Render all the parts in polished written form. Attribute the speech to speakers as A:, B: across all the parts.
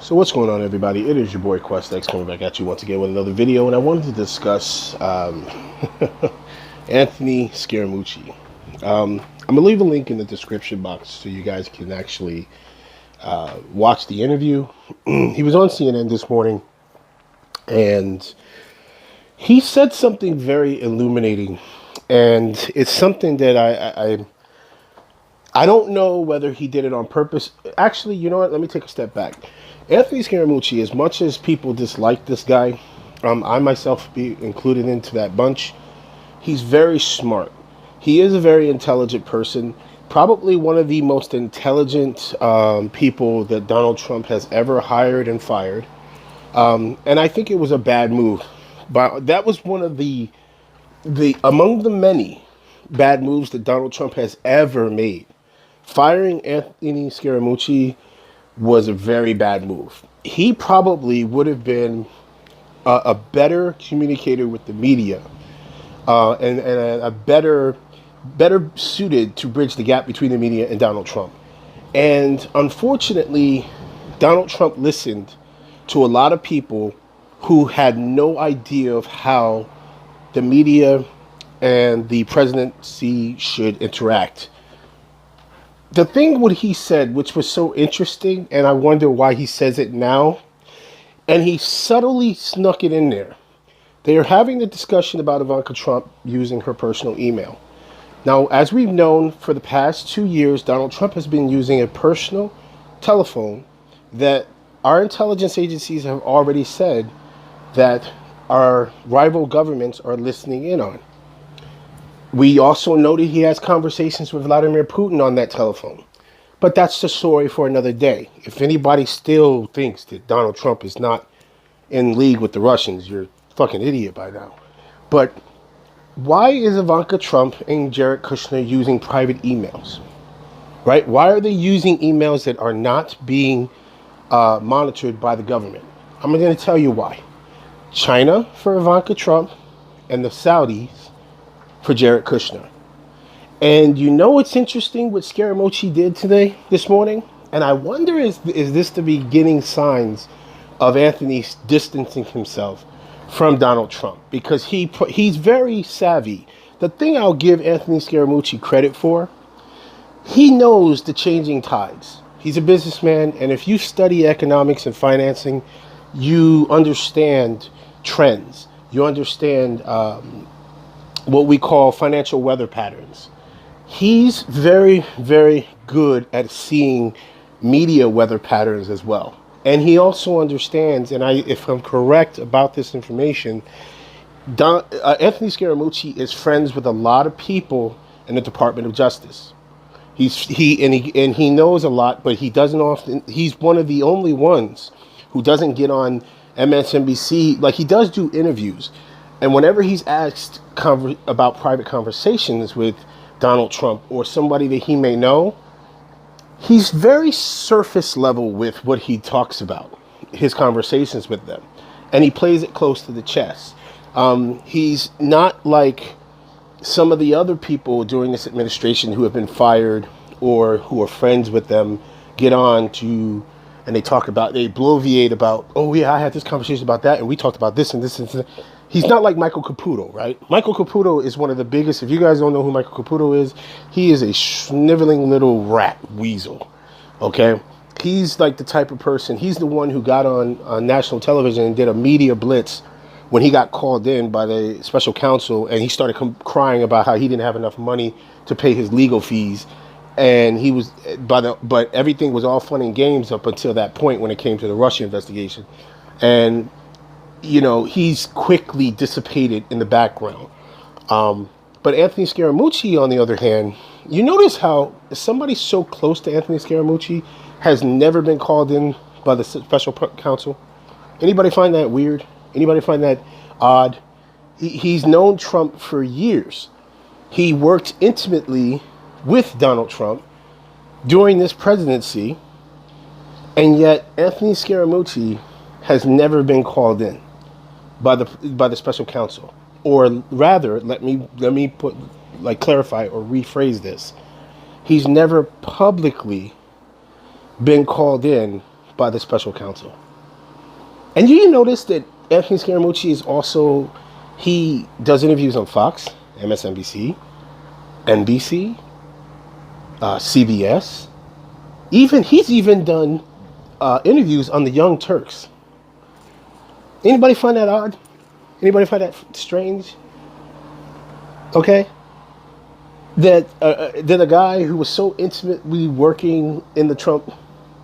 A: So what's going on, everybody? It is your boy QuestX coming back at you once again with another video, and I wanted to discuss Anthony Scaramucci. I'm gonna leave a link in the description box so you guys can actually watch the interview. He was on CNN this morning, and he said something very illuminating, and it's something that I don't know whether he did it on purpose. Actually, you know what? Let me take a step back. Anthony Scaramucci, as much as people dislike this guy, I myself be included into that bunch, he's very smart. He is a very intelligent person, probably one of the most intelligent people that Donald Trump has ever hired and fired. And I think it was a bad move. But that was one of the among the many bad moves that Donald Trump has ever made. Firing Anthony Scaramucci was a very bad move. He probably would have been a better communicator with the media and a better suited to bridge the gap between the media and Donald Trump. And unfortunately, Donald Trump listened to a lot of people who had no idea of how the media and the presidency should interact. The thing what he said, which was so interesting, and I wonder why he says it now, and he subtly snuck it in there. They are having a discussion about Ivanka Trump using her personal email. Now, as we've known for the past 2 years, Donald Trump has been using a personal telephone that our intelligence agencies have already said that our rival governments are listening in on. We also know that he has conversations with Vladimir Putin on that telephone. But that's the story for another day. If anybody still thinks that Donald Trump is not in league with the Russians, you're a fucking idiot by now. But why is Ivanka Trump and Jared Kushner using private emails? Right? Why are they using emails that are not being monitored by the government? I'm going to tell you why. China for Ivanka Trump and the Saudis for Jared Kushner. And you know what's interesting what Scaramucci did this morning? And I wonder is this the beginning signs of Anthony distancing himself from Donald Trump? Because he's very savvy. The thing I'll give Anthony Scaramucci credit for, he knows the changing tides. He's a businessman, and if you study economics and financing, you understand trends. You understand what we call financial weather patterns. He's very, very good at seeing media weather patterns as well. And he also understands, and if I'm correct about this information, Anthony Scaramucci is friends with a lot of people in the Department of Justice. He knows a lot, but he doesn't often. He's one of the only ones who doesn't get on MSNBC. Like, he does do interviews. And whenever he's asked about private conversations with Donald Trump or somebody that he may know, he's very surface level with what he talks about, his conversations with them. And he plays it close to the chest. He's not like some of the other people during this administration who have been fired or who are friends with them get on to, and they bloviate about, oh yeah, I had this conversation about that, and we talked about this and this and this. He's not like Michael Caputo, right? Michael Caputo is one of the biggest. If you guys don't know who Michael Caputo is, he is a sniveling little rat weasel, okay? He's like the type of person, he's the one who got on national television and did a media blitz when he got called in by the special counsel, and he started crying about how he didn't have enough money to pay his legal fees. And he was, but everything was all fun and games up until that point when it came to the Russia investigation. And you know, he's quickly dissipated in the background. But Anthony Scaramucci, on the other hand, you notice how somebody so close to Anthony Scaramucci has never been called in by the special counsel. Anybody find that weird? Anybody find that odd? He's known Trump for years. He worked intimately with Donald Trump during this presidency, and yet Anthony Scaramucci has never been called in by the special counsel. Or rather, let me clarify or rephrase this. He's never publicly been called in by the special counsel. And you notice that Anthony Scaramucci is also, he does interviews on Fox, MSNBC, NBC, CBS. He's even done interviews on the Young Turks. Anybody find that odd? Anybody find that strange? Okay. That a guy who was so intimately working in the Trump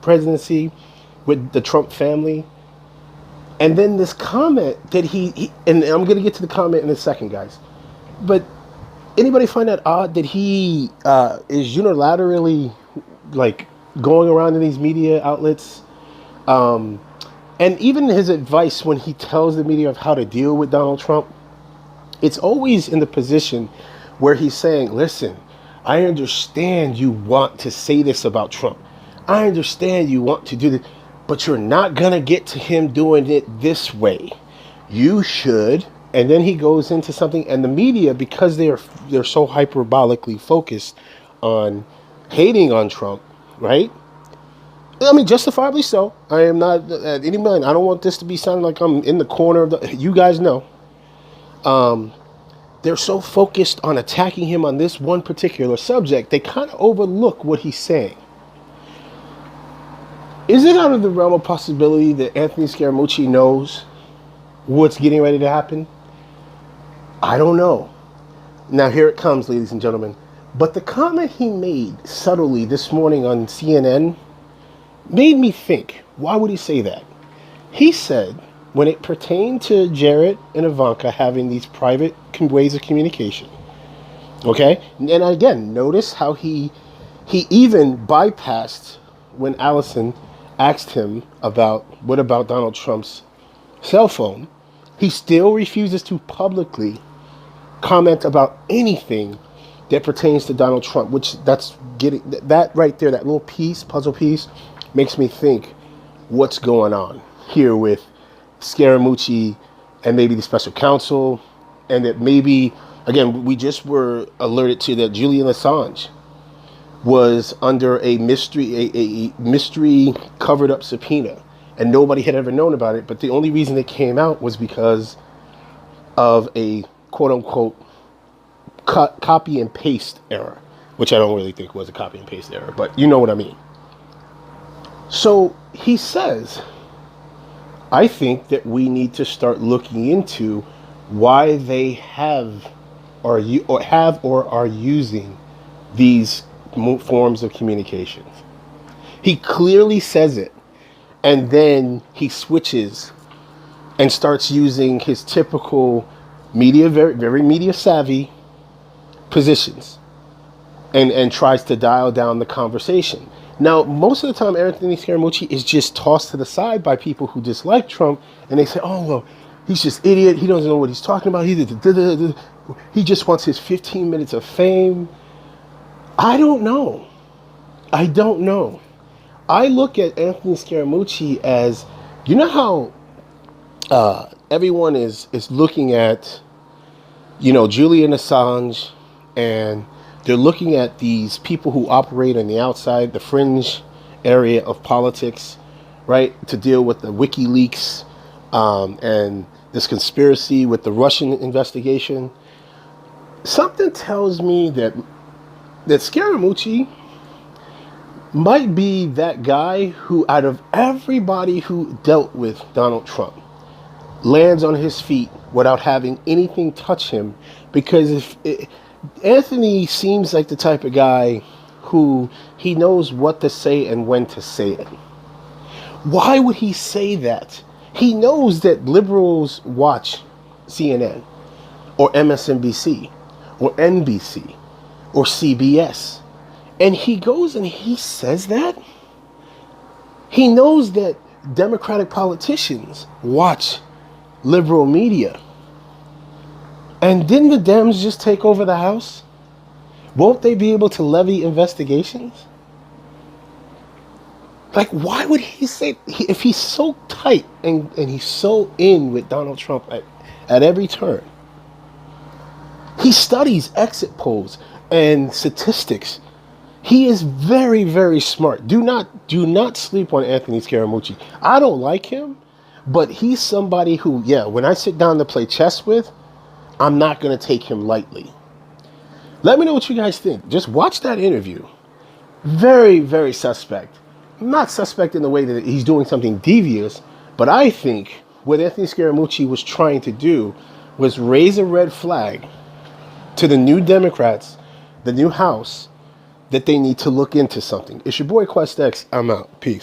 A: presidency with the Trump family, and then this comment that he and I'm going to get to the comment in a second, guys. But anybody find that odd that he is unilaterally like going around in these media outlets, and even his advice when he tells the media of how to deal with Donald Trump, it's always in the position where he's saying, listen, I understand you want to say this about Trump. I understand you want to do this, but you're not going to get to him doing it this way. You should. And then he goes into something, and the media, because they're so hyperbolically focused on hating on Trump, right? I mean, justifiably so. I am not at any mind. I don't want this to be sounding like I'm in the corner of the, you guys know. They're so focused on attacking him on this one particular subject, they kind of overlook what he's saying. Is it out of the realm of possibility that Anthony Scaramucci knows what's getting ready to happen? I don't know. Now here it comes, ladies and gentlemen. But the comment he made subtly this morning on CNN made me think, why would he say that? He said, when it pertained to Jared and Ivanka having these private ways of communication, okay? And again, notice how he even bypassed when Allison asked him about, what about Donald Trump's cell phone? He still refuses to publicly comment about anything that pertains to Donald Trump, which that's getting, that right there, that little piece, puzzle piece, makes me think what's going on here with Scaramucci and maybe the special counsel, and that maybe, again, we just were alerted to that Julian Assange was under a mystery covered up subpoena, and nobody had ever known about it, but the only reason it came out was because of a quote-unquote copy and paste error, which I don't really think was a copy and paste error, but you know what I mean. So he says, I think that we need to start looking into why they have or are using these forms of communications. He clearly says it, and then he switches and starts using his typical media, very, very media savvy positions, and tries to dial down the conversation. Now, most of the time, Anthony Scaramucci is just tossed to the side by people who dislike Trump, and they say, oh, well, he's just idiot. He doesn't know what he's talking about. He just wants his 15 minutes of fame. I don't know. I don't know. I look at Anthony Scaramucci as, you know how everyone is looking at, Julian Assange, and they're looking at these people who operate on the outside, the fringe area of politics, right, to deal with the WikiLeaks and this conspiracy with the Russian investigation. Something tells me that Scaramucci might be that guy who, out of everybody who dealt with Donald Trump, lands on his feet without having anything touch him, because Anthony seems like the type of guy who he knows what to say and when to say it. Why would he say that? He knows that liberals watch CNN or MSNBC or NBC or CBS. And he goes and he says that? He knows that Democratic politicians watch liberal media. And didn't the Dems just take over the House? Won't they be able to levy investigations? Like, why would he say, if he's so tight and he's so in with Donald Trump at every turn? He studies exit polls and statistics He is very, very smart. Do not sleep on Anthony Scaramucci. I don't like him, but he's somebody who, yeah, when I sit down to play chess with, I'm not going to take him lightly. Let me know what you guys think. Just watch that interview. Very, very suspect. Not suspect in the way that he's doing something devious, but I think what Anthony Scaramucci was trying to do was raise a red flag to the new Democrats, the new House, that they need to look into something. It's your boy QuestX. I'm out. Peace.